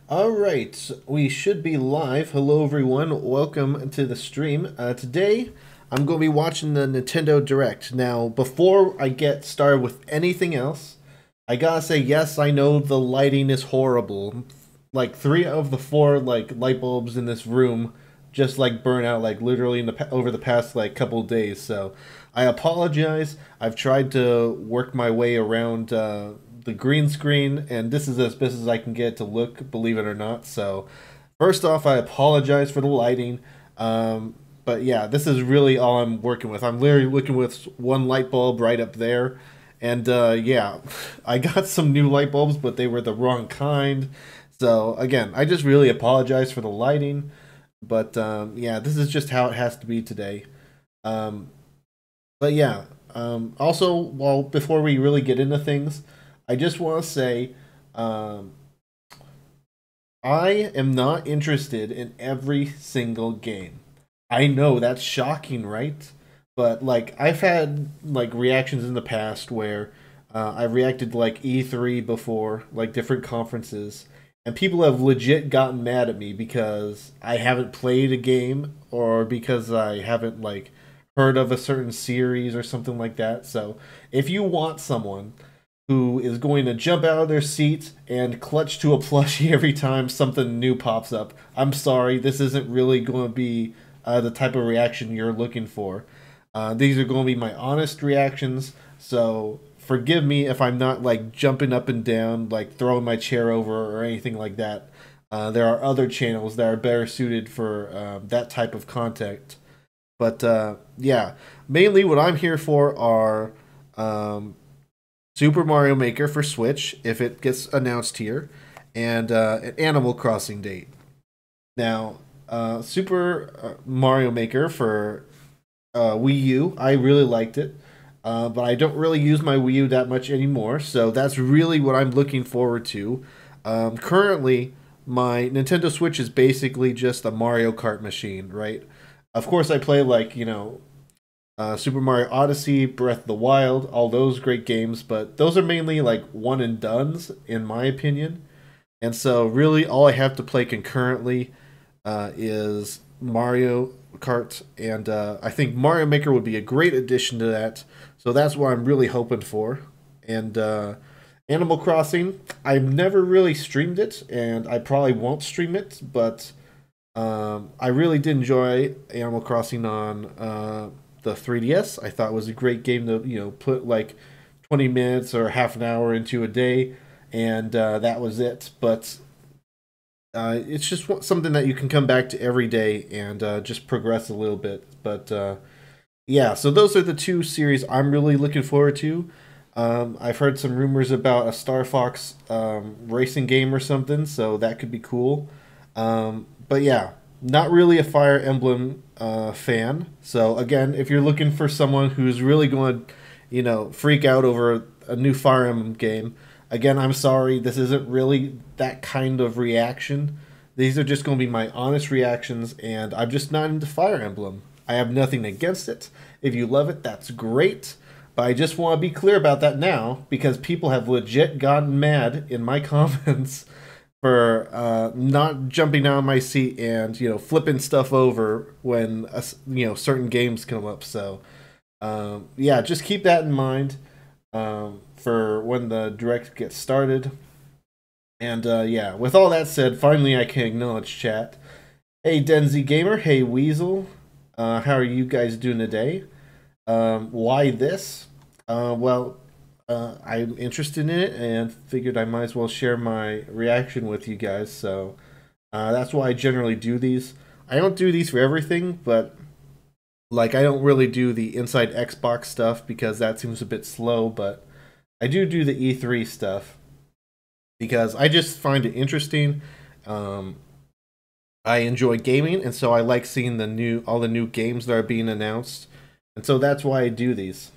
Alright, we should be live. Hello everyone, welcome to the stream. Today, I'm going to be watching the Nintendo Direct. Now, before I get started with anything else, I gotta say, yes, I know the lighting is horrible. Like, 3 of the 4, light bulbs in this room just, burn out, literally over the past, couple days. So, I apologize. I've tried to work my way around, the green screen, and this is as best as I can get to look, believe it or not. So, first off, I apologize for the lighting. But yeah, this is really all I'm working with. I'm literally working with one light bulb right up there. And yeah, I got some new light bulbs, but they were the wrong kind. So, again, I just really apologize for the lighting. But yeah, this is just how it has to be today. Um, but yeah, also, well, before we really get into things, I just want to say um, I am not interested in every single game. I know that's shocking, right? But I've had reactions in the past where I reacted to E3 before, different conferences, and people have legit gotten mad at me because I haven't played a game or because I haven't heard of a certain series or something like that. So if you want someone who is going to jump out of their seat and clutch to a plushie every time something new pops up, I'm sorry, this isn't really going to be the type of reaction you're looking for. These are going to be my honest reactions, so forgive me if I'm not jumping up and down, throwing my chair over or anything like that. There are other channels that are better suited for that type of content. But yeah, mainly what I'm here for are Super Mario Maker for Switch, if it gets announced here, and an Animal Crossing date. Now, Super Mario Maker for Wii U, I really liked it, but I don't really use my Wii U that much anymore, so that's really what I'm looking forward to. Currently, my Nintendo Switch is basically just a Mario Kart machine, right? Of course, I play Super Mario Odyssey, Breath of the Wild, all those great games, but those are mainly one and dones in my opinion. And so really all I have to play concurrently is Mario Kart, and I think Mario Maker would be a great addition to that. So that's what I'm really hoping for. And Animal Crossing, I've never really streamed it, and I probably won't stream it, but I really did enjoy Animal Crossing on the 3DS. I thought it was a great game to put 20 minutes or half an hour into a day, and that was it. But it's just something that you can come back to every day and just progress a little bit. But yeah, so those are the two series I'm really looking forward to. I've heard some rumors about a Star Fox racing game or something, so that could be cool. But yeah, not really a Fire Emblem fan. So again, if you're looking for someone who's really going to, freak out over a new Fire Emblem game, again, I'm sorry, this isn't really that kind of reaction. These are just going to be my honest reactions, and I'm just not into Fire Emblem. I have nothing against it. If you love it, that's great. But I just want to be clear about that now because people have legit gotten mad in my comments for not jumping out of my seat and flipping stuff over when certain games come up. So yeah, just keep that in mind for when the direct gets started. And yeah, with all that said, finally I can acknowledge chat. Hey Denzi Gamer, hey Weasel, how are you guys doing today? Why this? Well, I'm interested in it and figured I might as well share my reaction with you guys. So that's why I generally do these. I don't do these for everything, but I don't really do the inside Xbox stuff because that seems a bit slow. But I do the E3 stuff because I just find it interesting. I enjoy gaming, and so I like seeing all the new games that are being announced, and so that's why I do these.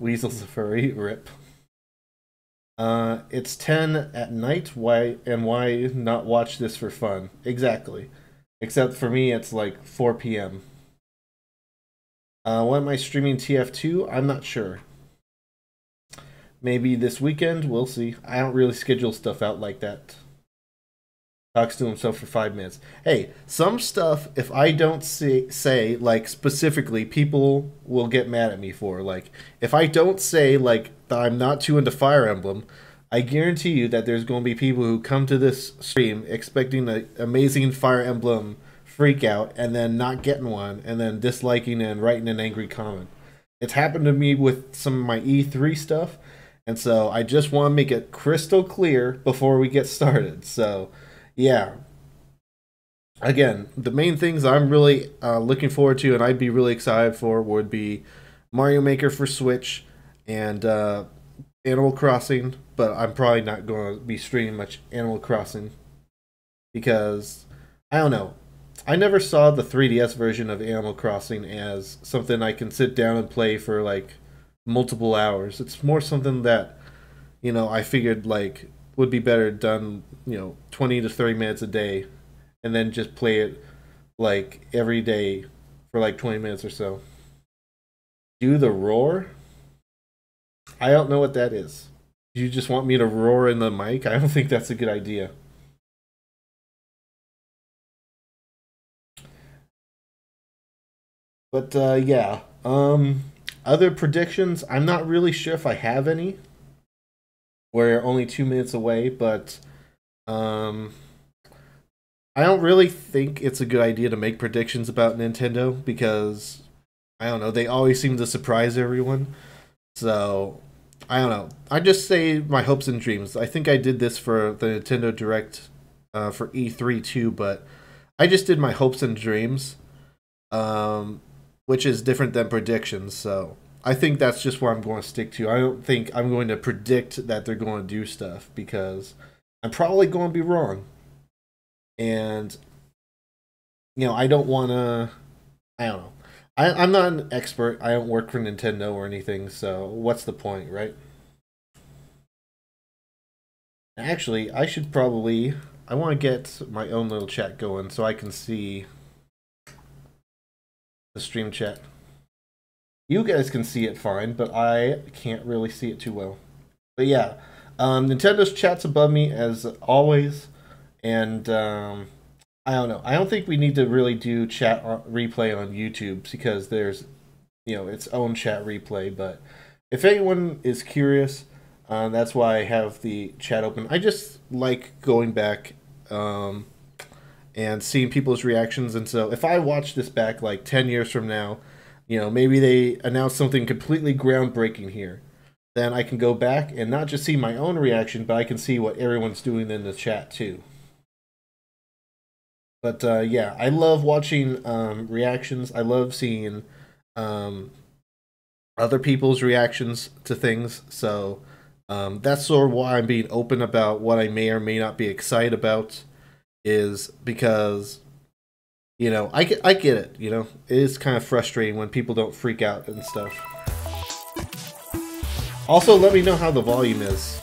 Weasel's a furry, rip. It's 10 at night. Why not watch this for fun? Exactly. Except for me, it's 4 p.m. When am I streaming TF2? I'm not sure. maybe this weekend. We'll see. I don't really schedule stuff out like that. Talks to himself for 5 minutes. Hey, some stuff, if I don't say, like, specifically, people will get mad at me for. Like, if I don't say, like, that I'm not too into Fire Emblem, I guarantee you that there's going to be people who come to this stream expecting an amazing Fire Emblem freak out and then not getting one and then disliking and writing an angry comment. It's happened to me with some of my E3 stuff, and so I just want to make it crystal clear before we get started. So, yeah. Again, the main things I'm really looking forward to and I'd be really excited for would be Mario Maker for Switch and Animal Crossing, but I'm probably not going to be streaming much Animal Crossing because, I don't know, I never saw the 3DS version of Animal Crossing as something I can sit down and play for like multiple hours. It's more something that, you know, I figured like would be better done, you know, 20 to 30 minutes a day and then just play it like every day for like 20 minutes or so. Do the roar? I don't know what that is. You just want me to roar in the mic? I don't think that's a good idea. But yeah, other predictions, I'm not really sure if I have any. We're only 2 minutes away, but I don't really think it's a good idea to make predictions about Nintendo because, I don't know, they always seem to surprise everyone. So, I don't know. I just say my hopes and dreams. I think I did this for the Nintendo Direct for E3 too, but I just did my hopes and dreams, which is different than predictions, so I think that's just what I'm going to stick to. I don't think I'm going to predict that they're going to do stuff because I'm probably going to be wrong. And, you know, I don't want to, I don't know. I'm not an expert. I don't work for Nintendo or anything, so what's the point, right? Actually, I should probably, I want to get my own little chat going so I can see the stream chat. You guys can see it fine, but I can't really see it too well. But yeah, Nintendo's chat's above me as always, and I don't know. I don't think we need to really do chat replay on YouTube because there's, you know, its own chat replay. But if anyone is curious, that's why I have the chat open. I just like going back and seeing people's reactions, and so if I watch this back like 10 years from now, you know, maybe they announce something completely groundbreaking here. Then I can go back and not just see my own reaction, but I can see what everyone's doing in the chat too. But yeah, I love watching reactions. I love seeing other people's reactions to things. So that's sort of why I'm being open about what I may or may not be excited about, is because, you know, I get it, you know. It is kind of frustrating when people don't freak out and stuff. Also, let me know how the volume is.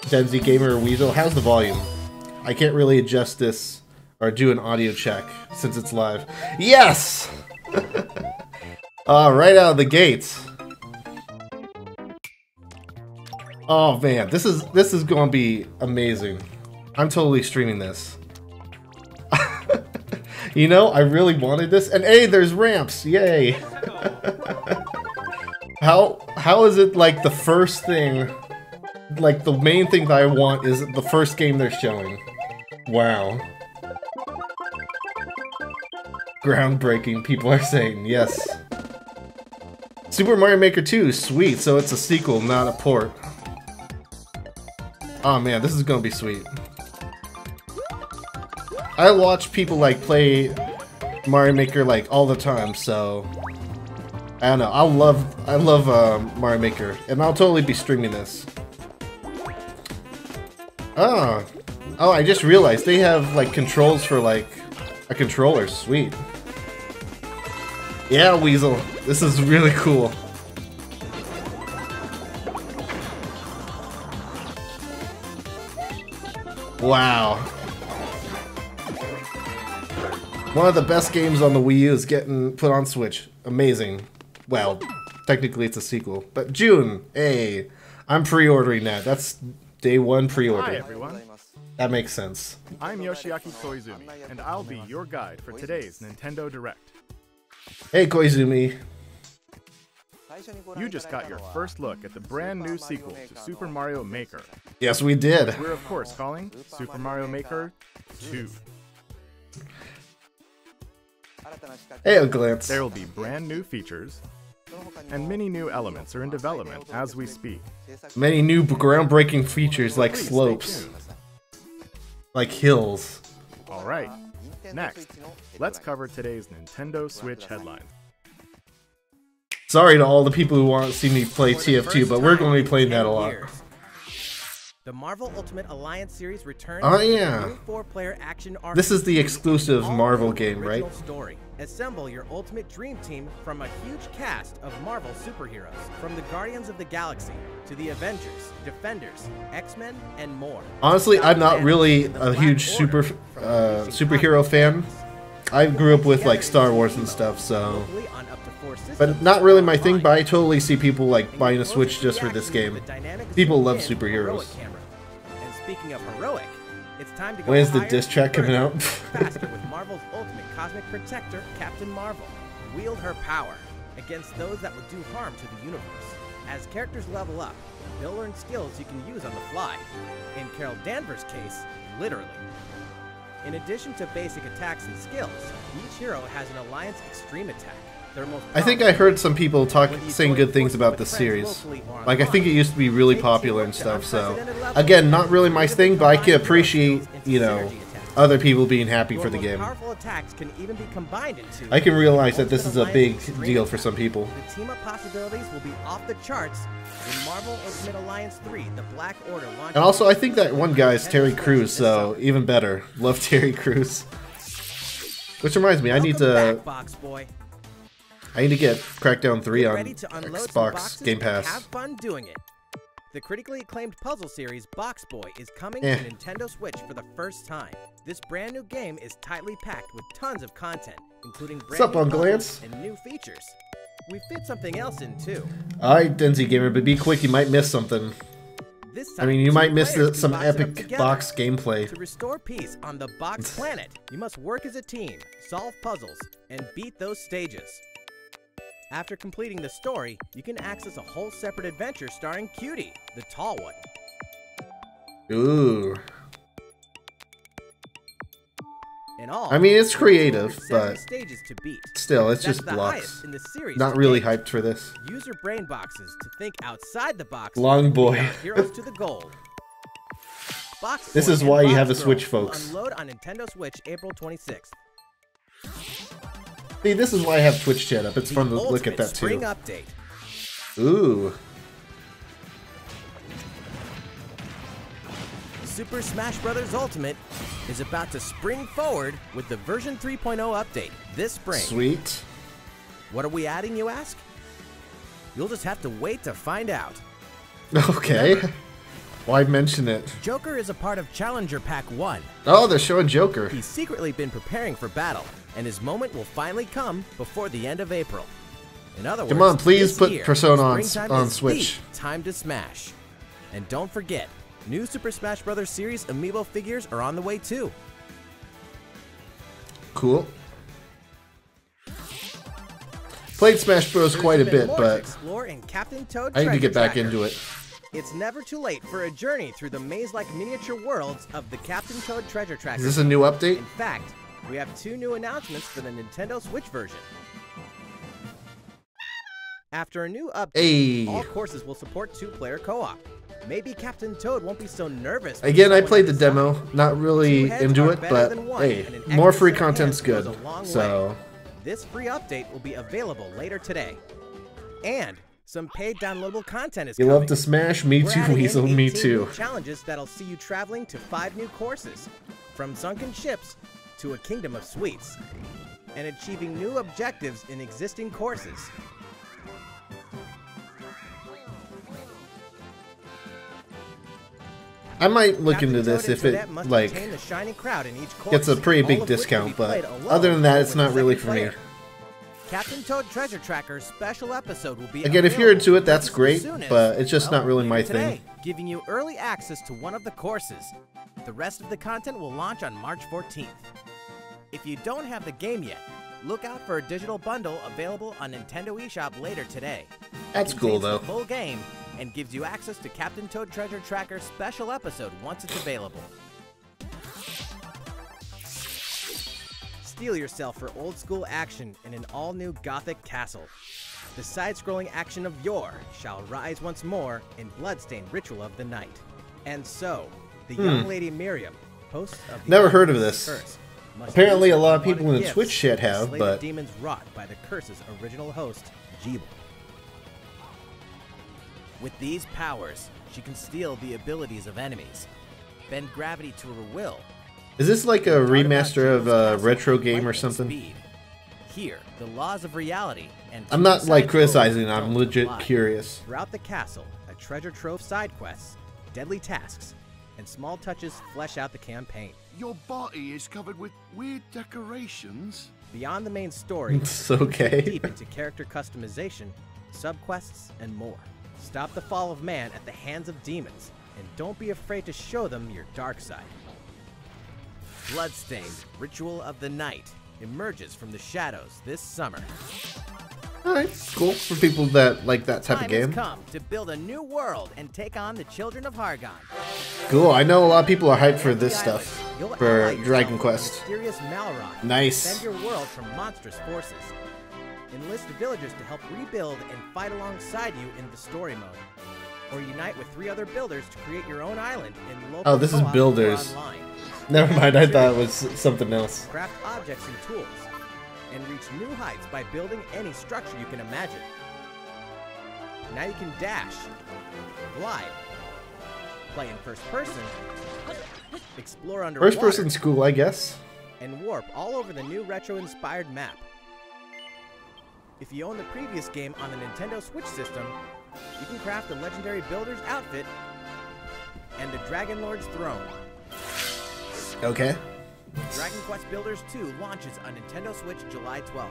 Denzi Gamer or Weasel, how's the volume? I can't really adjust this or do an audio check since it's live. Yes! Right out of the gates. Oh man, this is going to be amazing. I'm totally streaming this. You know, I really wanted this, and hey, there's ramps! Yay! How is it like the first thing, like the main thing that I want is the first game they're showing? Wow. Groundbreaking, people are saying, yes. Super Mario Maker 2, sweet, so it's a sequel, not a port. Oh man, this is gonna be sweet. I watch people like play Mario Maker like all the time, so I don't know. I love Mario Maker, and I'll totally be streaming this. Oh, I just realized they have like controls for like a controller. Sweet. Yeah, Weasel, this is really cool. Wow. One of the best games on the Wii U is getting put on Switch. Amazing. Well, technically it's a sequel. But June, hey. I'm pre-ordering that. That's day one pre-order. Hi everyone, That makes sense. I'm Yoshiaki Koizumi, and I'll be your guide for today's Nintendo Direct. Hey Koizumi. You just got your first look at the brand new sequel to Super Mario Maker. Yes, we did. We're of course calling Super Mario Maker 2. Hey, a glance. There will be brand new features, and many new elements are in development as we speak. Many new groundbreaking features like Please slopes, stay tuned. like hills. Alright, next, let's cover today's Nintendo Switch headlines. Sorry to all the people who want to see me play TF2, but we're going to be playing that a lot. The Marvel Ultimate Alliance series returns. Oh yeah. With a new 4-player action RPG. This is the exclusive Marvel game, right? Story. Assemble your ultimate dream team from a huge cast of Marvel superheroes, from the Guardians of the Galaxy to the Avengers, Defenders, X-Men, and more. Honestly, I'm not really a huge superhero fan. I grew up with like Star Wars and stuff, so. But not really my thing, but I totally see people like buying a Switch just for this game. People love superheroes. And speaking of heroic, it's time to go. When is the higher diss track coming out? Faster with Marvel's ultimate cosmic protector, Captain Marvel. Wield her power against those that would do harm to the universe. As characters level up, they'll learn skills you can use on the fly. In Carol Danvers' case, literally. In addition to basic attacks and skills, each hero has an Alliance Extreme attack. I think I heard some people saying good things about this series. Like, I think it used to be really popular and stuff, so. Again, not really my thing, but I can appreciate, you know, other people being happy for the game. I can realize that this is a big deal for some people. The team-up possibilities will be off the charts when Marvel Ultimate Alliance 3, the Black Order launches. And also, I think that one guy is Terry Crews, so even better. Love Terry Crews. Which reminds me, I need to get Crackdown 3 on Xbox Game Pass. Have fun doing it. The critically acclaimed puzzle series Box Boy is coming to Nintendo Switch for the first time. This brand new game is tightly packed with tons of content, including brand new puzzles and new features. We fit something else in too. Alright, Denzi Gamer, but be quick, you might miss something. I mean, you might miss some epic box gameplay. To restore peace on the Box Planet, you must work as a team, solve puzzles, and beat those stages. After completing the story, you can access a whole separate adventure starring Cutie, the tall one. Ooh. In all, I mean, it's creative, but stages to beat. Still, it's just blocks. Not really hyped for this. Use your brain boxes to think outside the box. Long boy. Heroes to the goal. This is why you have a Switch, folks. Unload on Nintendo Switch April 26th. See, this is why I have Twitch chat up. It's fun to look at that too. Spring update. Ooh. Super Smash Bros. Ultimate is about to spring forward with the version 3.0 update this spring. Sweet. What are we adding, you ask? You'll just have to wait to find out. Okay. Remember, why mention it? Joker is a part of Challenger Pack 1. Oh, they're showing Joker. He's secretly been preparing for battle, and his moment will finally come before the end of April. In other words, come on, please put year, Persona on Switch. Time to smash. And don't forget, new Super Smash Bros. Series Amiibo figures are on the way too. Cool. Played Smash Bros. Quite a bit, but I need to get back into it. It's never too late for a journey through the maze-like miniature worlds of the Captain Toad Treasure Tracker. Is this a new update? In fact, we have 2 new announcements for the Nintendo Switch version. After a new update, all courses will support 2-player co-op. Maybe Captain Toad won't be so nervous. Again, I played the demo, not really into it, but hey, more free content's good. So this free update will be available later today. And some paid downloadable content is coming. You love to smash? Me too, Weasel, me too. Challenges that'll see you traveling to 5 new courses, from sunken ships to a kingdom of sweets, and achieving new objectives in existing courses. I might look into this if it, like, gets a pretty big discount, but other than that, it's not really for me. Captain Toad Treasure Tracker's special episode will be Again, if you're into it, that's as great, soon as, but it's just well, not really my later thing. today, giving you early access to one of the courses. The rest of the content will launch on March 14th. If you don't have the game yet, look out for a digital bundle available on Nintendo eShop later today. That's It cool, contains though. the full game and gives you access to Captain Toad Treasure Tracker's special episode once it's available. Steel yourself for old school action in an all-new Gothic castle. The side-scrolling action of yore shall rise once more in bloodstained Ritual of the Night. And so, the young lady Miriam, host of the Never heard of this. Curse, must Apparently use a lot of unwanted people in gifts Twitch chat to have, slay but the demons wrought by the curse's original host, Jeeble. With these powers, she can steal the abilities of enemies, bend gravity to her will. is this like a dart about remaster of Jeeble's a castle retro with game or lightning something? speed. Here, the laws of reality and I'm not like side criticizing, scrolls I'm don't legit apply. curious. Throughout the castle, a treasure trove side quests, deadly tasks, and small touches flesh out the campaign. Your body is covered with weird decorations. Beyond the main story, It's okay. deep into character customization, subquests, and more. Stop the fall of man at the hands of demons, and don't be afraid to show them your dark side. Bloodstained Ritual of the Night emerges from the shadows this summer. Alright, cool for people that like that type of Time game. has come to build a new world and take on the children of Hargon. Cool, I know a lot of people are hyped for this The island, stuff. you'll For ally yourself Dragon with Quest. Mysterious Malrock. Nice. Defend your world from monstrous forces. Enlist villagers to help rebuild and fight alongside you in the story mode. Or unite with 3 other builders to create your own island in local Oh, this is co-op or builders. online. Never mind, I thought it was something else. Craft objects and tools, and reach new heights by building any structure you can imagine. Now you can dash, glide, play in first person, explore underwater, First person's cool, I guess. and warp all over the new retro-inspired map. If you own the previous game on the Nintendo Switch system, you can craft the legendary builder's outfit and the Dragon Lord's throne. Okay. Dragon Quest Builders 2 launches on Nintendo Switch July 12th.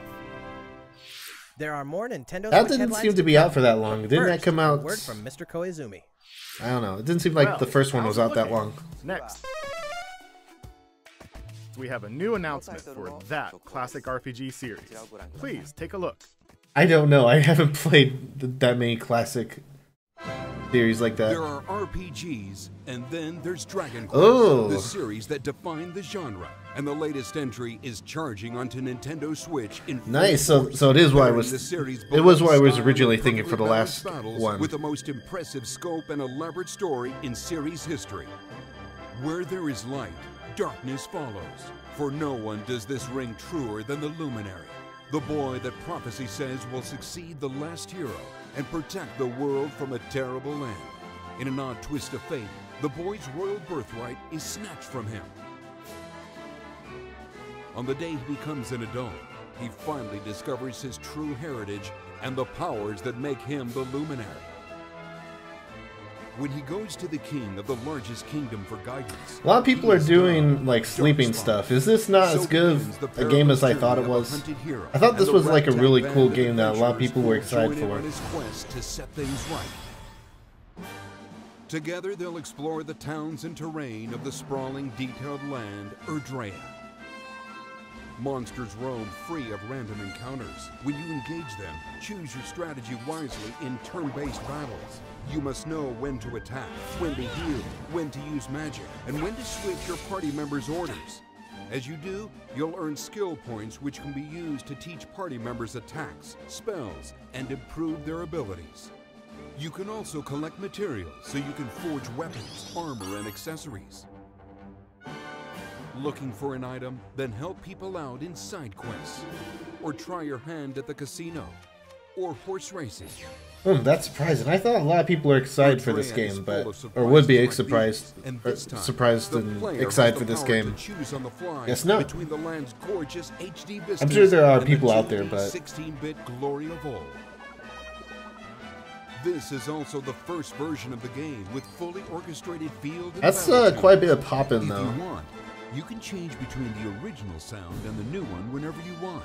There are more Nintendo That Switch didn't headlines seem to be come, out for that long. but Didn't that first, come out? a word from Mr. Koizumi. I don't know. It didn't seem like Well, the first one was out that looking? long. Next, we have a new announcement for that classic RPG series. Please take a look. I don't know. I haven't played that many classic series like that. There are RPGs, and then there's Dragon Quest, Oh. the series that defined the genre. And the latest entry is charging onto Nintendo Switch in full Nice. So force, it is what I bearing was. the series' It was what I was style originally and thinking for the perfectly last balanced battles one. with the most impressive scope and elaborate story in series history. Where there is light, darkness follows. For no one does this ring truer than the Luminary, the boy that prophecy says will succeed the last hero and protect the world from a terrible end. In an odd twist of fate, the boy's royal birthright is snatched from him. On the day he becomes an adult, he finally discovers his true heritage and the powers that make him the Luminary. When he goes to the king of the largest kingdom for guidance, A lot of people he are is doing dumb, like sleeping dark stuff. spot. Is this not So as good begins the of a game as I perilous thought it journey of a was? hunted hero I thought and this the was like a ragtag really band cool of game that a lot of people were adventurers who excited join him for. on his quest to set things right. Together they'll explore the towns and terrain of the sprawling, detailed land, Erdrea. Monsters roam free of random encounters. When you engage them, choose your strategy wisely in turn-based battles. You must know when to attack, when to heal, when to use magic, and when to switch your party members' orders. As you do, you'll earn skill points which can be used to teach party members attacks, spells, and improve their abilities. You can also collect materials so you can forge weapons, armor, and accessories. Looking for an item? Then help people out in side quests. Or try your hand at the casino. Or horse racing. That's surprising. I thought a lot of people are excited for this Erdrea is game, full but of surprises or would be like surprised, these. And or this time, surprised the and player excited has for the this power game. to choose on the fly Guess not. between the land's gorgeous HD biscuits I'm sure there are and the people out there, 2D but 16-bit glory of old. This is also the first version of the game with fully orchestrated field and that's battle quite a bit tunes. of popping If though. you want, you can change between the original sound and the new one whenever you want.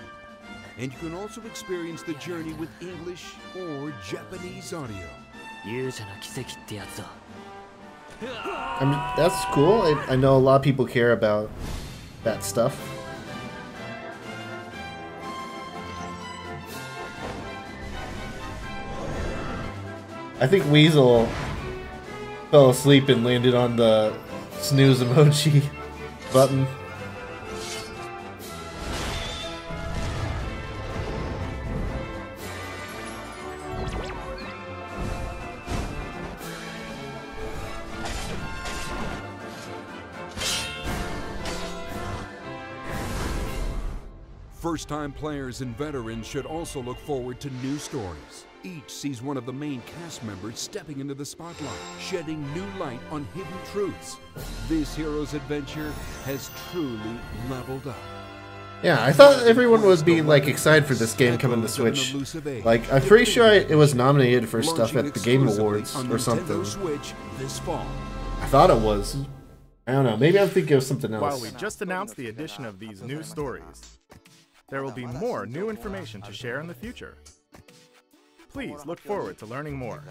And you can also experience the journey with English or Japanese audio. I mean, that's cool. I know a lot of people care about that stuff. I think Weasel fell asleep and landed on the snooze emoji button. First-time players and veterans should also look forward to new stories. Each sees one of the main cast members stepping into the spotlight, shedding new light on hidden truths. This hero's adventure has truly leveled up. Yeah, I thought everyone was being like excited for this game coming to Switch. Like, I'm pretty sure it was nominated for stuff at the Game Awards or something. I thought it was. I don't know. Maybe I'm thinking of something else. While we just announced the addition of these new stories, there will be more new information to share in the future. Please look forward to learning more.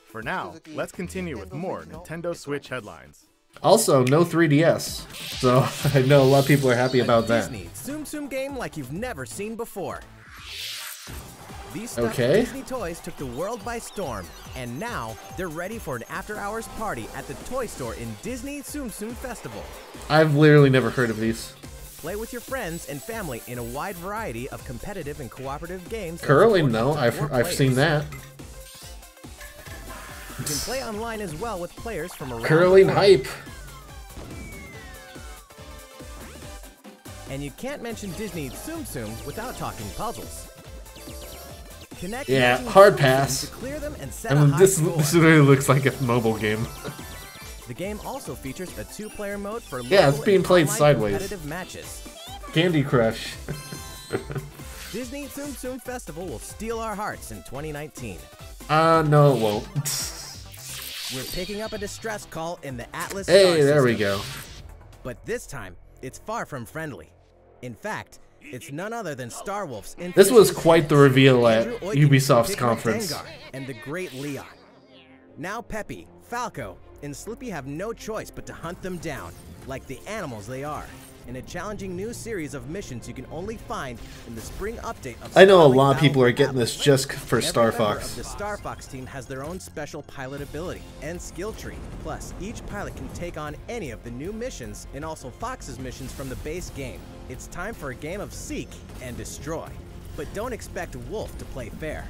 For now, let's continue with more Nintendo Switch headlines. Also, no 3DS, so I know a lot of people are happy about that. Disney Tsum Tsum game like you've never seen before. These stuffed Disney toys took the world by storm, and now they're ready for an after-hours party at the toy store in Disney Tsum Tsum Festival. I've literally never heard of these. Play with your friends and family in a wide variety of competitive and cooperative games. Curling, no, I've seen that. You can play online as well with players from around Curling the world. hype. And you can't mention Disney Tsum Tsums without talking puzzles. Connect hard pass. to clear them and set I mean, a high this score. really looks like a mobile game. The game also features a 2-player mode for Yeah, it's local being and played online sideways. competitive matches. Candy Crush. Disney Tsum Tsum Festival will steal our hearts in 2019. No, it won't. We're picking up a distress call in the Atlas Hey, star there we system. go. But this time, it's far from friendly. In fact, it's none other than Starwolf's This was quite the reveal at Andrew Oykin, Ubisoft's Pigment conference. Dengar, and the great Leon. Now Peppy, Falco, and Slippy have no choice but to hunt them down, like the animals they are, in a challenging new series of missions you can only find in the spring update of I know a Starlink lot of people Battle are getting this Atlas. just for Every Star member Fox. of the Star Fox team has their own special pilot ability and skill tree. Plus, each pilot can take on any of the new missions and also Fox's missions from the base game. It's time for a game of seek and destroy. But don't expect Wolf to play fair.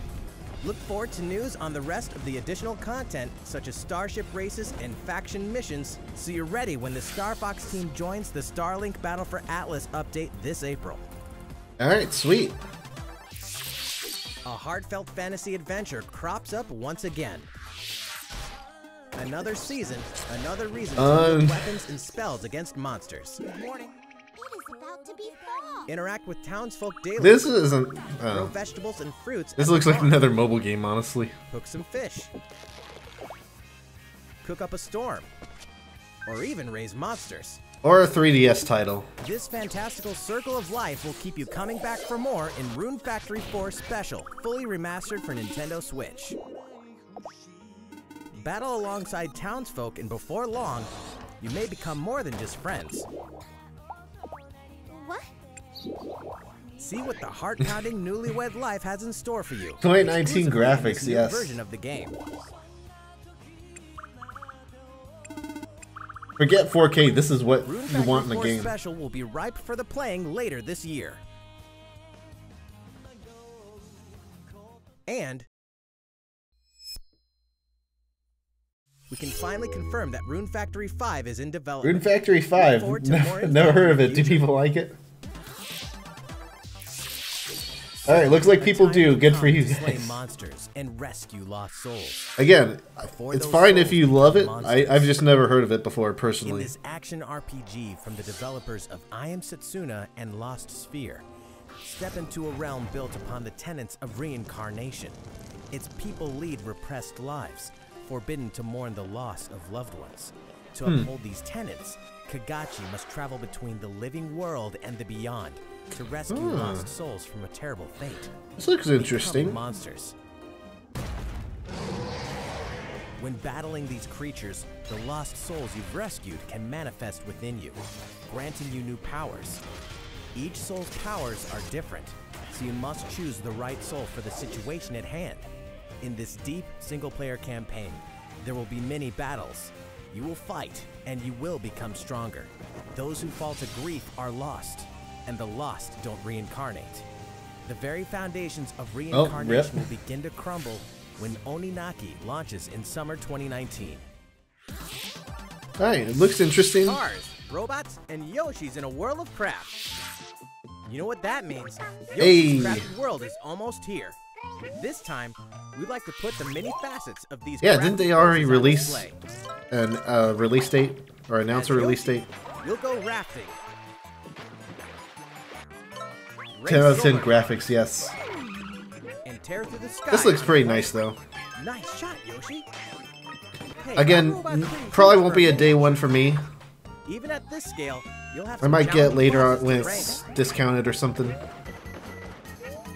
Look forward to news on the rest of the additional content, such as starship races and faction missions, so you're ready when the Star Fox team joins the Starlink Battle for Atlas update this April. Alright, sweet. A heartfelt fantasy adventure crops up once again. Another season, another reason to wield weapons and spells against monsters. Good morning. It is about to be fall. Interact with townsfolk daily. This isn't. Grow vegetables and fruits. This at the looks like farm. another mobile game, honestly. Cook some fish. Cook up a storm. Or even raise monsters. Or a 3DS title. This fantastical circle of life will keep you coming back for more in Rune Factory 4 Special, fully remastered for Nintendo Switch. Battle alongside townsfolk, and before long, you may become more than just friends. What? See what the heart-pounding newlywed life has in store for you. 2019 exclusively in graphics, this new yes. version of the game. Forget 4K, this is what Rune you Factory want in the 4 game. Special will be ripe for the playing later this year. And we can finally confirm that Rune Factory 5 is in development. Rune Factory 5. forward to more info Never heard of in it. the Do future. people like it? Alright, looks like people do. Good for you Slay guys. monsters and rescue lost souls. Again, Before it's those fine if souls you become love it. monsters. I've just never heard of it before, In personally. this action RPG from the developers of I Am Setsuna and Lost Sphere, step into a realm built upon the tenets of reincarnation. Its people lead repressed lives, forbidden to mourn the loss of loved ones. To uphold these tenets, Kagachi must travel between the living world and the beyond, to rescue lost souls from a terrible fate. This looks interesting. Become monsters. When battling these creatures, the lost souls you've rescued can manifest within you, granting you new powers. Each soul's powers are different, so you must choose the right soul for the situation at hand. In this deep single-player campaign, there will be many battles. You will fight, and you will become stronger. Those who fall to grief are lost, and the lost don't reincarnate. The very foundations of reincarnation will begin to crumble when Oninaki launches in summer 2019. Alright, it looks interesting. Cars, robots, and Yoshis in a world of craft. You know what that means? Hey. Yoshi's Crafted World is almost here. This time, we'd like to put the many facets of these. Yeah, didn't they already release an an release date or announce a release date? You'll go rafting. 10 out of 10 graphics, yes. And tear through the sky. This looks pretty nice though. Nice shot, Yoshi. Hey, Again, probably won't be a day one for me. Even at this scale, you'll have I might get later on when rank. it's discounted or something.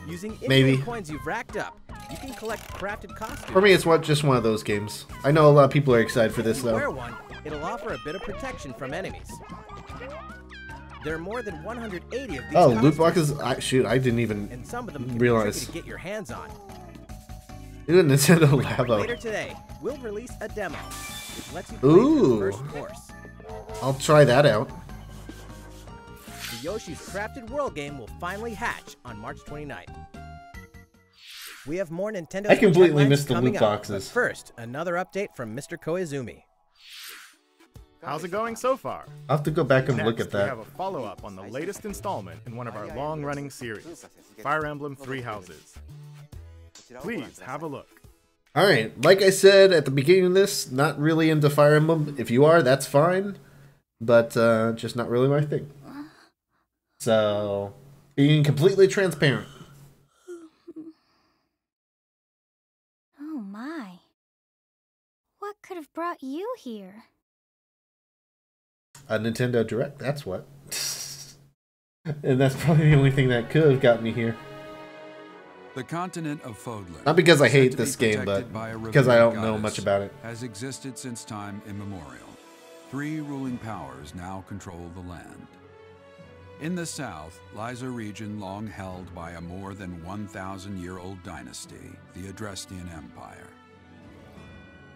Using Maybe. coins you've racked up, you can collect crafted costumes. For me, it's just one of those games. I know a lot of people are excited for this If you wear though. one, it'll offer a bit of protection from enemies. There are more than 180 of these. Oh, loot costumes, boxes! Shoot, I didn't even and some of them can realize. be tricky to get your hands on. Look at Nintendo Labo. Later today, we'll release a demo, which lets you play Ooh. the first course. I'll try that out. The Yoshi's Crafted World game will finally hatch on March 29th. We have more Nintendo. I completely headlines missed the coming loot up, boxes. But first, another update from Mr. Koizumi. How's it going so far? I'll have to go back and look Next, at we that. have a follow-up on the latest installment in one of our long-running series, Fire Emblem Three Houses. Please have a look. Alright, like I said at the beginning of this, not really into Fire Emblem. If you are, that's fine. But just not really my thing. So, being completely transparent. Oh my. What could have brought you here? A Nintendo Direct, that's what. And that's probably the only thing that could have got me here. The continent of Fodlan, Not because I said hate to be this game, but protected by a because I revered don't know goddess, much about it. has existed since time immemorial. 3 ruling powers now control the land. In the south lies a region long held by a more than 1,000-year-old dynasty, the Adrestian Empire.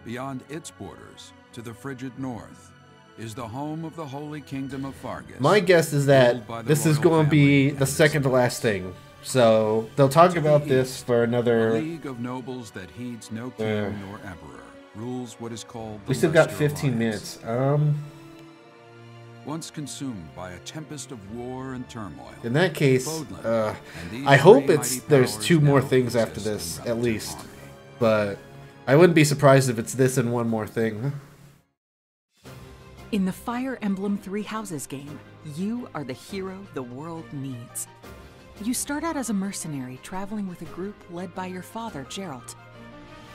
Beyond its borders, to the frigid north, is the home of the Holy Kingdom of Fargus. My guess is that ruled by the this is royal going to be family the and second to its last thing. So they'll talk about this for A another. league of nobles that heeds no king nor emperor rules what is called the We still got Lester 15 Alliance. minutes. Once consumed by a tempest of war and turmoil. In that case, Fodlan and these I hope three it's mighty there's powers 2 more now things after exist in this at relative least. harmony. But I wouldn't be surprised if it's this and one more thing. In the Fire Emblem Three Houses game, you are the hero the world needs. You start out as a mercenary traveling with a group led by your father, Geralt.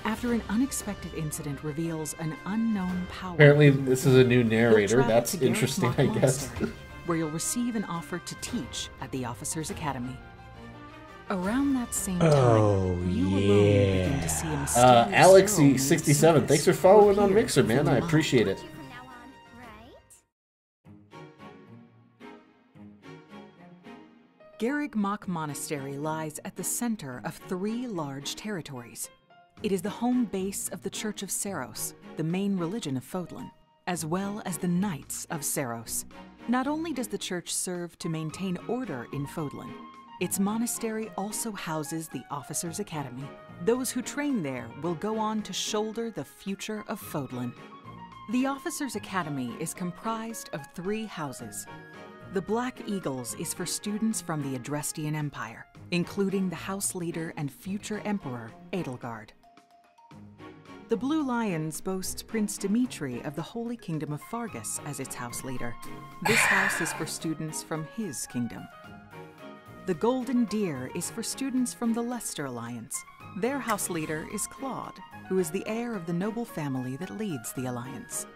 After an unexpected incident reveals an unknown power. Apparently, this is a new you'll narrator. travel That's to Gareth interesting, Mach I guess. Monastery, where you'll receive an offer to teach at the Officers' Academy. Around that same time, you alone begin to see a mysterious girl named Alexi67, Ceres thanks for following on appear Mixer, man. within I your mind. appreciate it. From now on, right? Gareth Mach Monastery lies at the center of 3 large territories. It is the home base of the Church of Seros, the main religion of Fodlan, as well as the Knights of Seros. Not only does the church serve to maintain order in Fodlan, its monastery also houses the Officers' Academy. Those who train there will go on to shoulder the future of Fodlan. The Officers' Academy is comprised of 3 houses. The Black Eagles is for students from the Adrestian Empire, including the house leader and future emperor, Edelgard. The Blue Lions boasts Prince Dimitri of the Holy Kingdom of Fargus as its house leader. This house is for students from his kingdom. The Golden Deer is for students from the Leicester Alliance. Their house leader is Claude, who is the heir of the noble family that leads the alliance.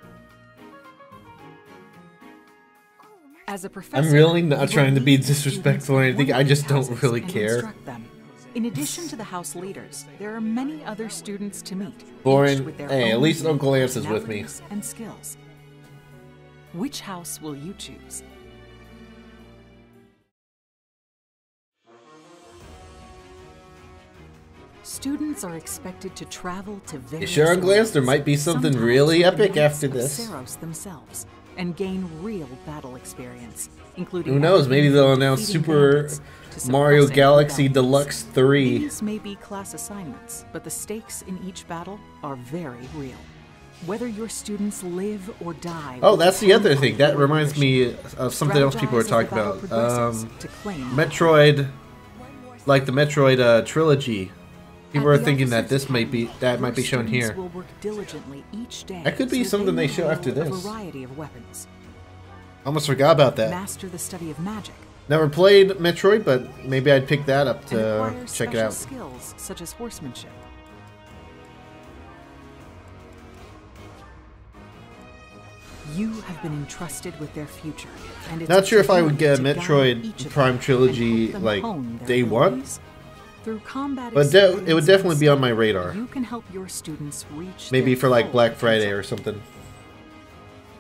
As a professor, I'm really not you trying to will be lead the disrespectful or students anything. I just don't houses really and care. instruct them. In addition to the house leaders, there are many other students to meet. Boring. each with their Hey, at own least unique Uncle Lance is with me. personalities and skills. Which house will you choose? Students are expected to travel to various sure, Uncle Lance? There lands, might be something sometimes really with the epic knights after of this. Ceros themselves, and gain real battle experience, including Who knows? Maybe they'll announce defeating Super bandits to Mario suppress any Galaxy rebellions. Deluxe 3. These may be class assignments, but the stakes in each battle are very real. Whether your students live or die. Oh, will that's the depend other on thing. That your reminds leadership. me of something else people were Strategize as the talking battle about. progresses to claim Metroid, like the Metroid trilogy. People At are the thinking that officer's this might be command, that might your be shown students here. will work diligently each day That could be so something they may show after wield a this. variety of weapons. Almost forgot about that. Master the study of magic. Never played Metroid, but maybe I'd pick that up And to acquire check it special out. skills such as horsemanship. You have been entrusted with their future, and it's Not up sure to if I you would get a to guide Metroid each of Prime them Trilogy, and help them like, hone their day one. abilities. Through combat But it would experience definitely and be on my skill, radar. You can help your students reach Maybe their for like full Black Friday potential. or something.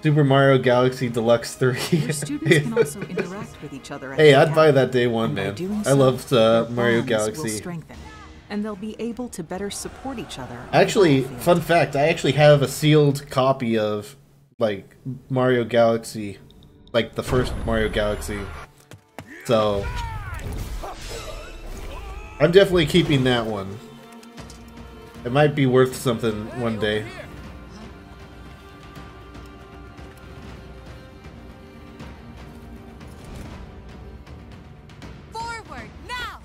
Super Mario Galaxy Deluxe 3. Your students can also interact with each other. At Hey, the I'd buy academy, that day one, and by man. doing I so, loved their Mario bonds will Galaxy. strengthen, and they'll be able to better support each other. on the Actually, battlefield. fun fact, I actually have a sealed copy of, like, Mario Galaxy. Like, the first Mario Galaxy. So, I'm definitely keeping that one. It might be worth something one day. Forward, now!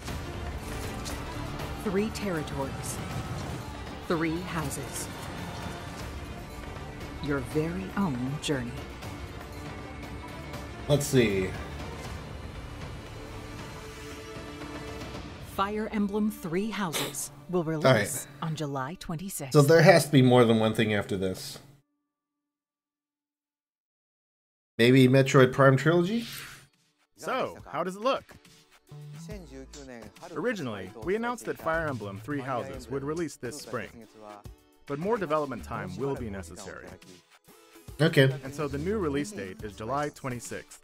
3 territories, 3 houses. Your very own journey. Let's see. Fire Emblem 3 Houses will release Alright. on July 26th. So there has to be more than one thing after this. Maybe Metroid Prime Trilogy? So, how does it look? Originally, we announced that Fire Emblem 3 Houses would release this spring, but more development time will be necessary, Okay. and so the new release date is July 26th.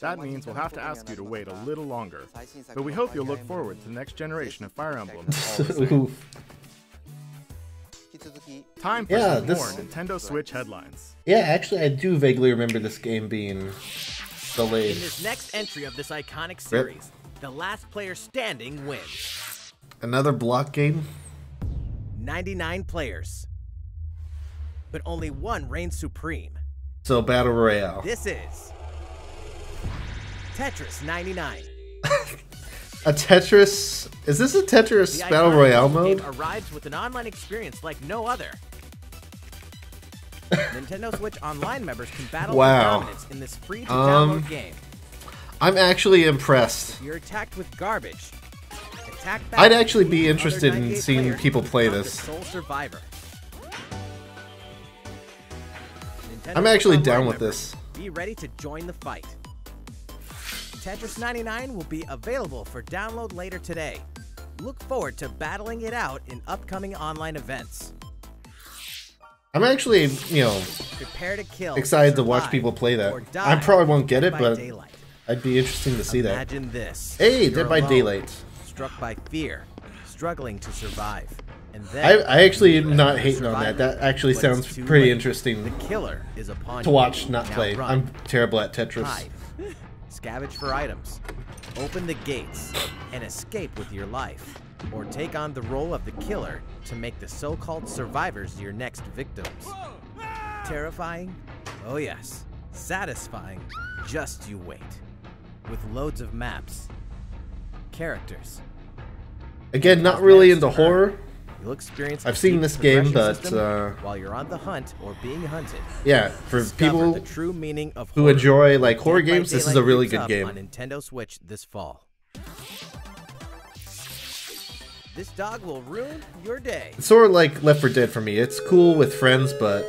That means we'll have to ask you to wait a little longer, but we hope you'll look forward to the next generation of Fire Emblem. All the same. Oof. Time for Yeah, some this- more Nintendo Switch headlines. Yeah, actually, I do vaguely remember this game being In delayed. this next entry of this iconic series, the last player standing wins. Another block game? 99 players. But only one reigns supreme. So, Battle Royale. This is Tetris 99. A Tetris... Is this a Tetris The Battle iconic Royale puzzle game mode? arrives with an online experience like no other. Nintendo Switch Online members can battle Wow. for dominance in this free-to-download game. I'm actually impressed. You're attacked with garbage. Attack back I'd actually with be the interested other in 98 seeing players people to play become this. the sole survivor. Nintendo I'm actually Switch down Online with members, this. Be ready to join the fight. Tetris 99 will be available for download later today. Look forward to battling it out in upcoming online events. I'm actually, you know, Prepare to kill. excited to watch survive, people play that. or die I probably won't get it, by but daylight. I'd be interesting to see that. Imagine this. Hey, You're Dead by alone, Daylight. Struck by fear, struggling to survive. And then I actually am not the hating on that. survivor, That actually but sounds it's too pretty late. interesting The killer is upon to you. watch, not Now play. run, I'm terrible at Tetris. hide, scavenge for items, open the gates, and escape with your life. Or take on the role of the killer to make the so-called survivors your next victims. Terrifying? Oh yes. Satisfying? Just you wait. With loads of maps, characters. Again, not really cosmetics into to earn. horror. You'll experience I've a seen deep this game, progression but, system while you're on the hunt or being hunted. Yeah, for Discover people the true meaning of who horror. enjoy like horror Dead by games, this is a Daylight really boots good up game. on Nintendo Switch this fall. This dog will ruin your day. It's sort of like Left 4 Dead for me. It's cool with friends, but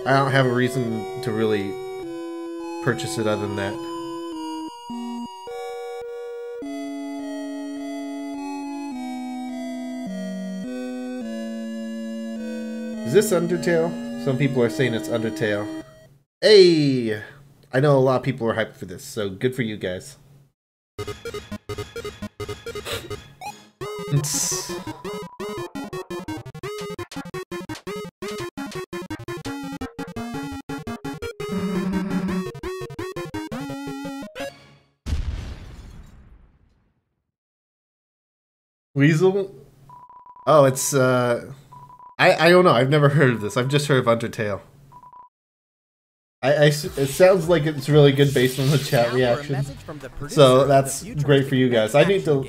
I don't have a reason to really purchase it other than that. Is this Undertale? Some people are saying it's Undertale. Hey! I know a lot of people are hyped for this, so good for you guys. Weasel? Oh, it's I don't know. I've never heard of this. I've just heard of Undertale. It sounds like it's really good based on the chat reaction. So that's great for you guys. I need to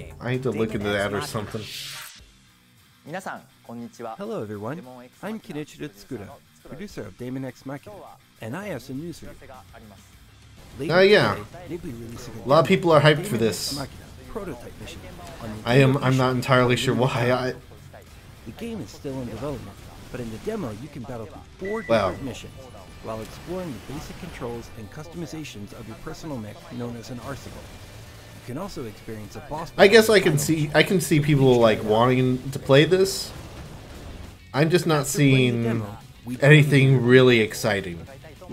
look into that or something. Hello everyone, I'm Kenichiro Tsukura, producer of Daemon X Machina, and I have some news for you. Oh yeah, a lot of people are hyped for this. I'm not entirely sure why. The game is still in development, but in the demo you can battle through 4 different missions while exploring the basic controls and customizations of your personal mech known as an arsenal. You can also experience a boss battle. I guess I can see people like wanting to play this. I'm just not seeing anything really exciting,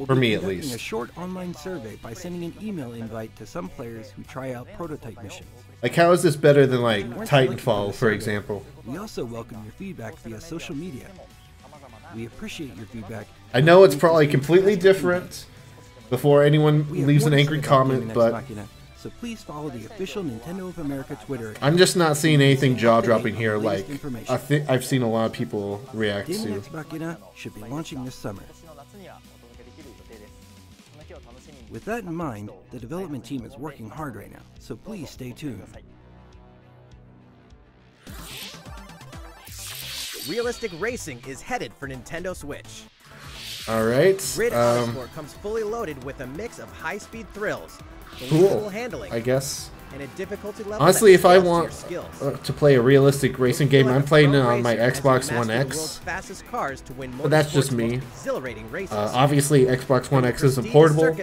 for me at least. A short online survey by sending an email invite to some players who try out prototype missions. Like, how is this better than like Titanfall, for example? We also welcome your feedback via social media. We appreciate your feedback. I know it's probably completely different before anyone leaves an angry comment, but so please follow the official Nintendo of America Twitter. I'm just not seeing anything jaw-dropping here like I've seen a lot of people react Daemon to. X Machina should be launching this summer. With that in mind, the development team is working hard right now, so please stay tuned. Realistic racing is headed for Nintendo Switch. Alright. Grid Autosport comes fully loaded with a mix of high-speed thrills, believable handling, I guess. and a difficulty level. Honestly, if I want to play a realistic racing game, I'm playing it on my Xbox One X. But that's just me. Obviously, Xbox One X isn't portable,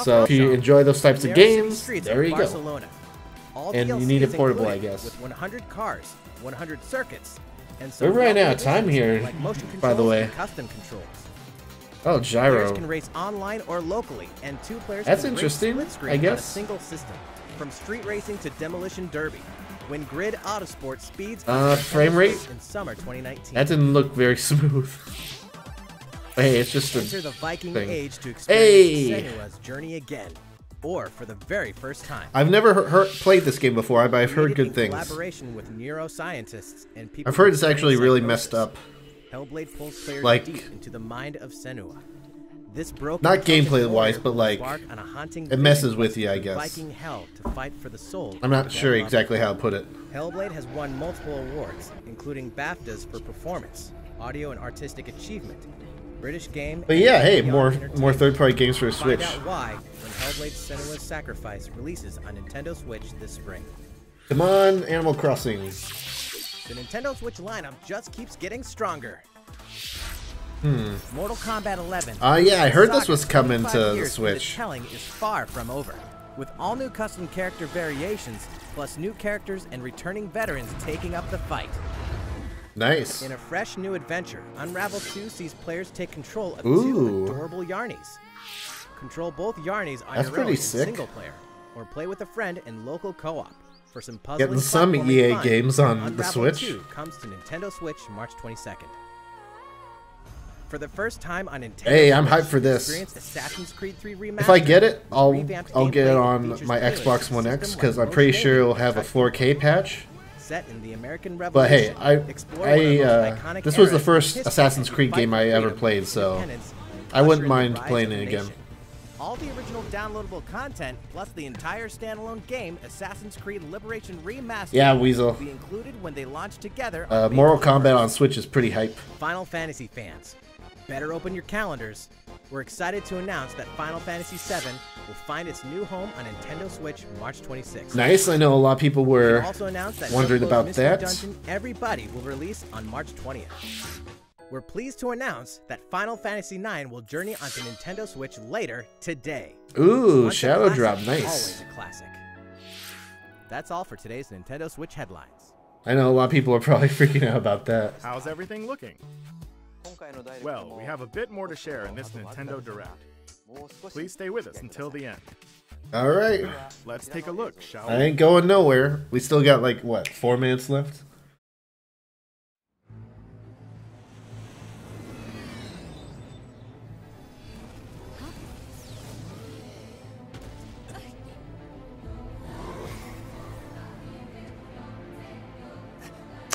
so if you enjoy those types of games, there you go. And you need it portable, I guess. With 100 cars, 100 circuits, and we're running out of time here, by the way. Custom controls. Oh, gyro. Players can race online or locally, and 2 players That's can interesting, race split screen I guess. on a single system. From street racing to demolition derby, when Grid Autosport speeds frame rate in summer 2019. That didn't look very smooth. Hey, it's just Enter the Viking thing. Age to experience Senua's journey again, or for the very first time. I've never played this game before, but I've heard good things. Collaboration with neuroscientists and people. I've heard it's actually really messed up. Hellblade pulls players like, deep into the mind of Senua. This broken not gameplay-wise, but like it messes with you, I guess. Viking hell to fight for the soul. I'm not sure exactly how to put it. Hellblade has won multiple awards, including BAFTAs for performance, audio and artistic achievement, British Game. But yeah, hey, more third-party games for a Switch. Find out why when Hellblade: Senua's Sacrifice releases on Nintendo Switch this spring. Come on, Animal Crossing. The Nintendo Switch lineup just keeps getting stronger. Mortal Kombat 11. Yeah, I heard this was coming to the Switch. The telling is far from over, with all new custom character variations, plus new characters and returning veterans taking up the fight. Nice. In a fresh new adventure, Unravel 2 sees players take control of 2 adorable Yarnies. Control both Yarnies on your own in single player, or play with a friend in local co-op for some puzzling. Getting some EA games on the Switch. 2 comes to Nintendo Switch March 22nd. For the first time on Nintendo, hey, I'm hyped for this. Assassin's Creed 3 Remastered. If I get it, I'll get it on my Xbox One X because I'm pretty sure it'll have a 4K patch. Set in the American but hey, this was the first Assassin's Creed game I ever played, so I wouldn't mind playing it again. All the original downloadable content, plus the entire standalone game, Assassin's Creed Liberation Remastered, yeah, Weasel. will be included when they launch together. Mortal Kombat on Switch is pretty hype. Final Fantasy fans, better open your calendars. We're excited to announce that Final Fantasy VII will find its new home on Nintendo Switch March 26th. Nice, I know a lot of people were also announced that wondering about Mystery that. Dungeon Everybody will release on March 20th. We're pleased to announce that Final Fantasy IX will journey onto Nintendo Switch later today. Ooh, Once a Shadow classic, Drop, nice. Always a classic. That's all for today's Nintendo Switch headlines. I know a lot of people are probably freaking out about that. How's everything looking? Well, we have a bit more to share in this Nintendo Direct. Please stay with us until the end. All right. Let's take a look, shall I we? ain't going nowhere. We still got like, what, 4 minutes left?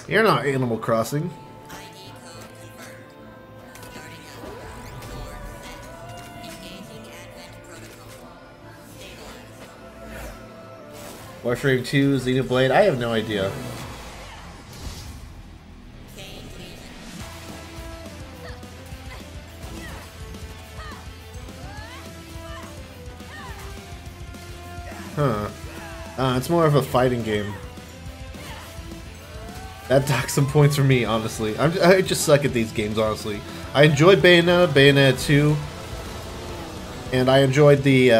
You're not Animal Crossing. Warframe 2, Xenoblade, I have no idea. Huh. It's more of a fighting game. That docks some points for me, honestly. I just suck at these games, honestly. I enjoyed Bayonetta 2, and I enjoyed the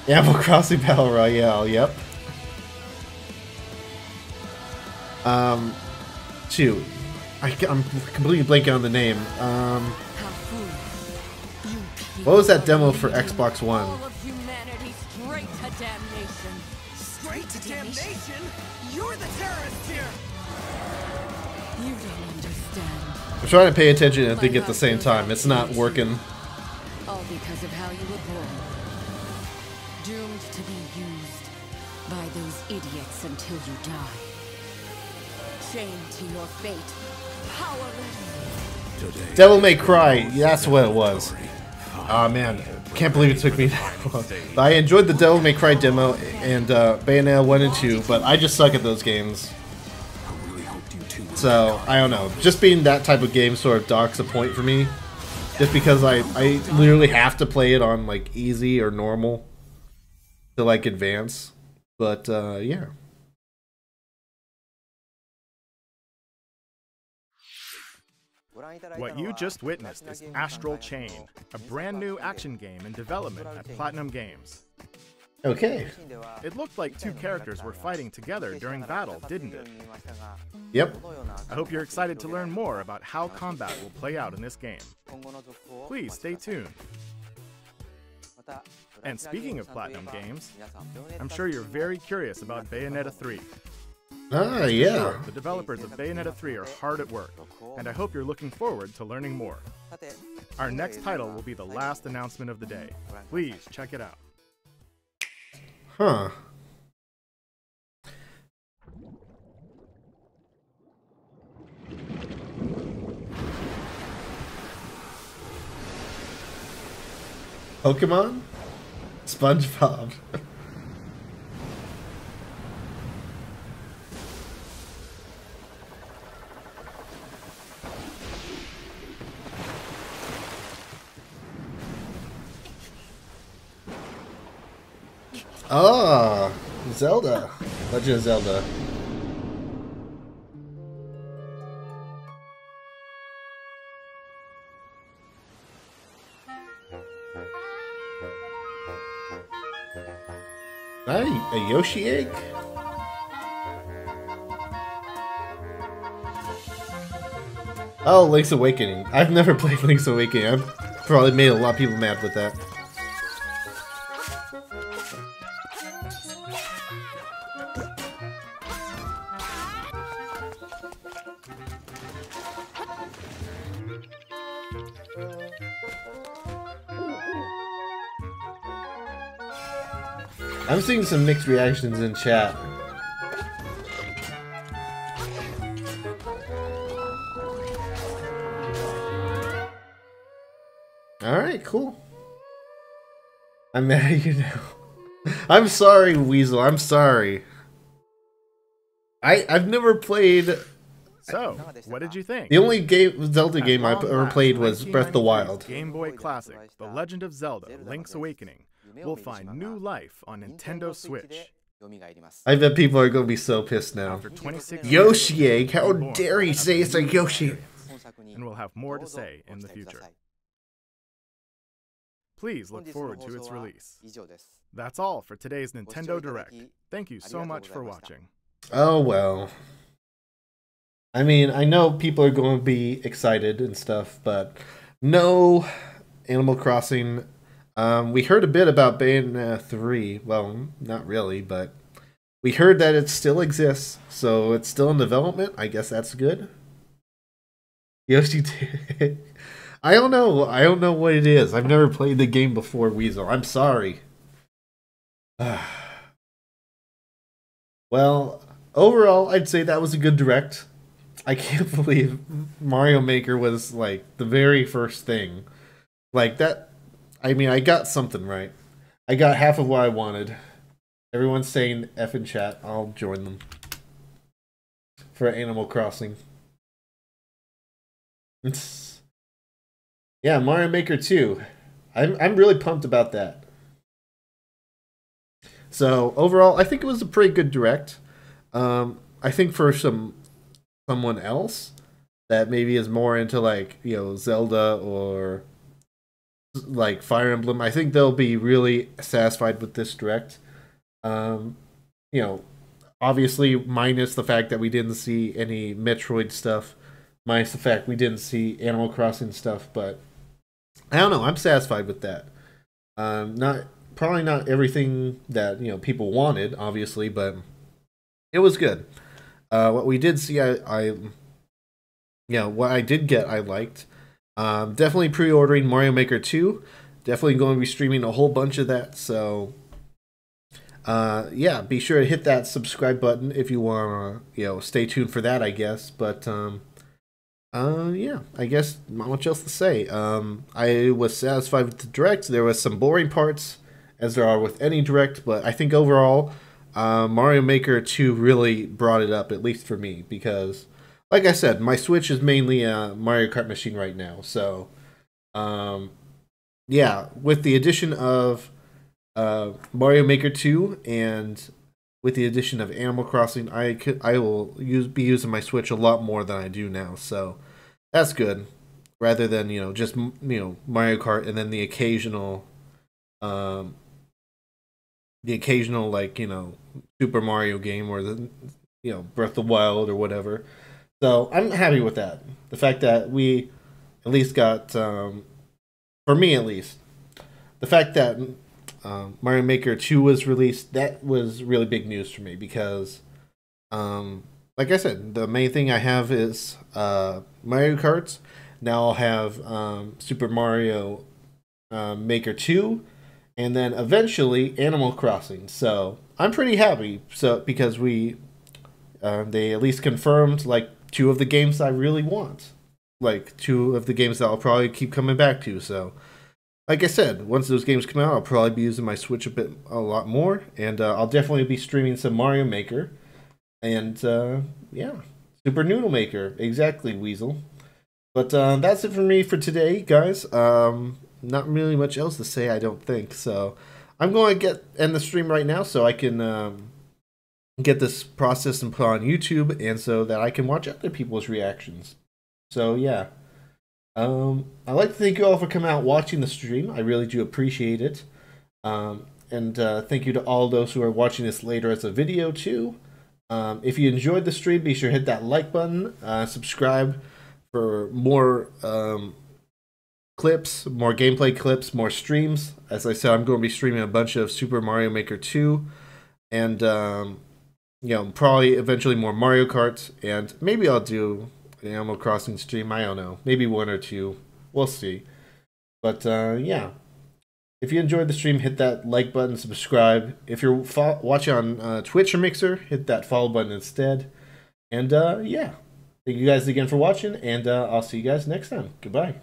Animal Crossing Battle Royale. Yep. Shoot, I'm completely blanking on the name. What was that demo for Xbox One? Straight to damnation? You're the terrorist here! You don't understand. I'm trying to pay attention and think at the same time. It's not working. All because of how you were born. Doomed to be used by those idiots until you die. Chained to your fate. Powerless. Devil May Cry. That's what it was. Oh man, can't believe it took me that long. I enjoyed the Devil May Cry demo and Bayonetta 1 and 2, but I just suck at those games. So, I don't know. Just being that type of game sort of docks a point for me. Just because I literally have to play it on like easy or normal to like advance. But yeah. What you just witnessed is Astral Chain, a brand new action game in development at Platinum Games. Okay. It looked like two characters were fighting together during battle, didn't it? Yep. I hope you're excited to learn more about how combat will play out in this game. Please stay tuned. And speaking of Platinum Games, I'm sure you're very curious about Bayonetta 3. Ah, yeah. The developers of Bayonetta 3 are hard at work, and I hope you're looking forward to learning more. Our next title will be the last announcement of the day. Please check it out. Huh. Pokemon? SpongeBob. Ah, Zelda. Legend of Zelda. A Yoshi egg? Oh, Link's Awakening. I've never played Link's Awakening. I've probably made a lot of people mad with that. I'm seeing some mixed reactions in chat. Alright, cool. I'm mad at you now. I'm sorry, Weasel. I'm sorry. I've never played... So, what did you think? The only Zelda game I've ever played was Breath of the Wild. Game Boy Classic, The Legend of Zelda: Link's Awakening, will find new life on Nintendo Switch. I bet people are going to be so pissed now. After 26 Yoshi egg, how born dare he say it's a Yoshi? And we'll have more to say in the future. Please look forward to its release. That's all for today's Nintendo Direct. Thank you so much for watching. Oh well. I mean, I know people are going to be excited and stuff, but no Animal Crossing. We heard a bit about Bayonetta 3. Well, not really, but we heard that it still exists, so it's still in development. I guess that's good. Yoshi, I don't know. I don't know what it is. I've never played the game before, Weasel. I'm sorry. Well, overall, I'd say that was a good direct. I can't believe Mario Maker was like the very first thing. Like that. I mean, I got something right. I got half of what I wanted. Everyone's saying F in chat. I'll join them for Animal Crossing. Yeah, Mario Maker 2. I'm really pumped about that. So overall, I think it was a pretty good direct. I think for someone else that maybe is more into like, you know, Zelda or like Fire Emblem, I think they'll be really satisfied with this direct. You know, obviously minus the fact that we didn't see any Metroid stuff, minus the fact we didn't see Animal Crossing stuff, but I don't know, I'm satisfied with that. Probably not everything that, you know, people wanted, obviously, but it was good. What we did see, what I did get, I liked. Definitely pre-ordering Mario Maker 2. Definitely going to be streaming a whole bunch of that. So, yeah, be sure to hit that subscribe button if you want to, you know, stay tuned for that, I guess. But, yeah, I guess not much else to say. I was satisfied with the direct. There was some boring parts, as there are with any direct, but I think overall, Mario Maker 2 really brought it up, at least for me, because, like I said, my Switch is mainly a Mario Kart machine right now, so, yeah, with the addition of Mario Maker 2, and with the addition of Animal Crossing, I will be using my Switch a lot more than I do now, so that's good, rather than, you know, just, you know, Mario Kart, and then the occasional, like, you know, Super Mario game, or the, you know, Breath of the Wild or whatever. So I'm happy with that. The fact that we at least got, for me at least, the fact that Mario Maker 2 was released, that was really big news for me, because, like I said, the main thing I have is Mario Karts. Now I'll have Super Mario Maker 2, and then eventually Animal Crossing. So I'm pretty happy. So because they at least confirmed like 2 of the games I really want, like 2 of the games that I'll probably keep coming back to. So, like I said, once those games come out, I'll probably be using my Switch a lot more, and I'll definitely be streaming some Mario Maker, and yeah, Super Noodle Maker. Exactly, Weasel. But that's it for me for today, guys. Not really much else to say, I don't think. So I'm going to end the stream right now so I can get this processed and put on YouTube, and so that I can watch other people's reactions. So yeah, I'd like to thank you all for coming out watching the stream. I really do appreciate it. And thank you to all those who are watching this later as a video too. If you enjoyed the stream, be sure to hit that like button, subscribe for more clips, more gameplay clips, more streams. As I said, I'm going to be streaming a bunch of Super Mario Maker 2, and you know, probably eventually more Mario Kart, and maybe I'll do an Animal Crossing stream. I don't know, maybe 1 or 2. We'll see. But yeah, if you enjoyed the stream, hit that like button, subscribe. If you're watching on Twitch or Mixer, hit that follow button instead. And yeah, thank you guys again for watching, and I'll see you guys next time. Goodbye.